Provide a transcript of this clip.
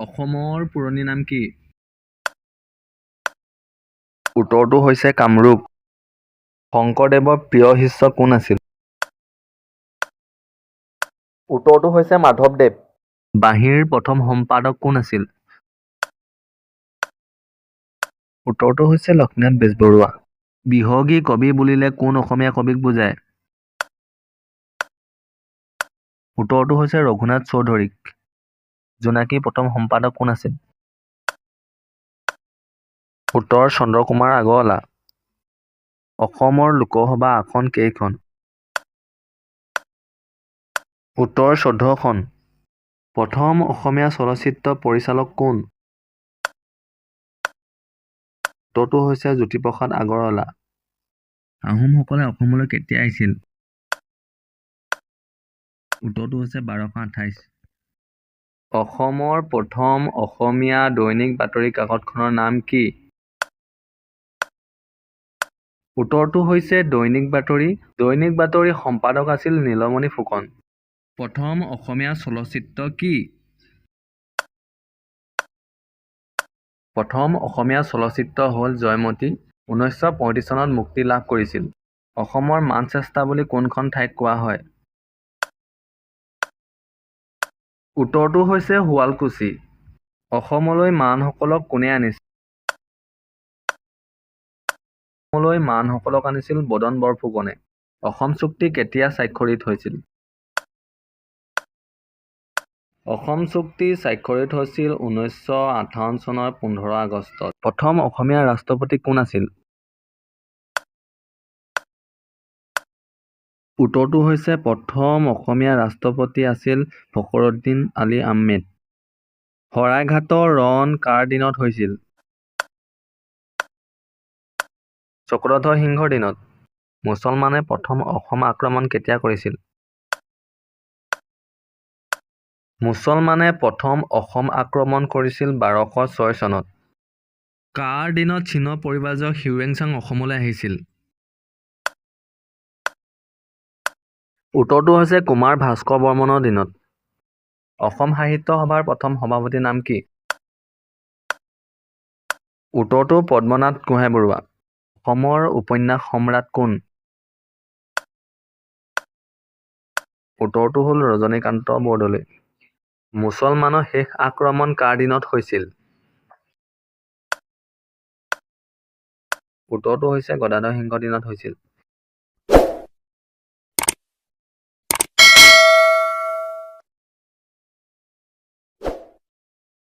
অসমৰ পুৰণি নাম কি? উত্তৰটো হৈছে কামৰূপ। শংকৰদেৱৰ প্ৰিয় শিষ্য কোন আছিল? উত্তৰটো হৈছে মাধৱদেৱ। বাঁহীৰ প্ৰথম সম্পাদক কোন আছিল? উত্তৰটো হৈছে লক্ষ্মীনাথ বেজবৰুৱা। বিহগী কবি বুলিলে কোন অসমীয়া কবিক বুজায়? উত্তৰটো হৈছে ৰঘুনাথ চৌধুৰীক। জোনাকীৰ প্ৰথম সম্পাদক কোন আছিল? উত্তৰ চন্দ্ৰকুমাৰ আগৰৱালা। অসমৰ লোকসভা আসন কেইখন? উত্তৰ 14খন। প্ৰথম অসমীয়া চলচ্চিত্ৰ পৰিচালক কোন? উত্তৰটো হৈছে জ্যোতিপ্ৰসাদ আগৰৱালা। আহোমসকলে অসমলৈ কেতিয়া আহিছিল? উত্তৰটো হৈছে 1228। অসমৰ প্ৰথম অসমীয়া দৈনিক বাতৰি কাকতখনৰ নাম কি? উত্তৰটো হৈছে দৈনিক বাতৰি। দৈনিক বাতৰি সম্পাদক আছিল নীলমণি ফুকন। প্ৰথম অসমীয়া চলচ্চিত্ৰ কি? প্ৰথম অসমীয়া চলচ্চিত্ৰ হ'ল জয়মতী। 1935 চনত মুক্তি লাভ কৰিছিল। অসমৰ মানচেষ্টাৰ বুলি কোনখন ঠাইক কোৱা হয়? উত্তৰটো হৈছে শুৱালকুছি। অসমলৈ মানসকলক কোনে আনিছিল? অসমলৈ মানসকলক আনিছিল বদন বৰফুকনে। অসম চুক্তি কেতিয়া স্বাক্ষৰিত হৈছিল? অসম চুক্তি স্বাক্ষৰিত হৈছিল 1958 চনৰ 15 আগষ্টত। প্ৰথম অসমীয়া ৰাষ্ট্ৰপতি কোন আছিল? উত্তৰটো হৈছে প্ৰথম অসমীয়া ৰাষ্ট্ৰপতি আছিল ফখৰুদ্দিন আলি আহমেদ। শৰাইঘাটৰ ৰণ কাৰ দিনত হৈছিল? চক্ৰধৰ সিংহৰ দিনত। মুছলমানে প্ৰথম অসম আক্ৰমণ কেতিয়া কৰিছিল? মুছলমানে প্ৰথম অসম আক্ৰমণ কৰিছিল 1206 চনত। কাৰ দিনত চীনৰ পৰিব্ৰাজক হিউৱেন চাং অসমলৈ আহিছিল? উত্তৰটো হৈছে কুমাৰ ভাস্কৰ বৰ্মনৰ দিনত। অসম সাহিত্য সভাৰ প্ৰথম সভাপতিৰ নাম কি? উত্তৰটো পদ্মনাথ গোহাঁই বৰুৱা। অসমৰ উপন্যাস সম্ৰাট কোন? উত্তৰটো হ'ল ৰজনীকান্ত বৰদলৈ। মুছলমানৰ শেষ আক্ৰমণ কাৰ দিনত হৈছিল? উত্তৰটো হৈছে গদাধৰ সিংহৰ দিনত হৈছিল।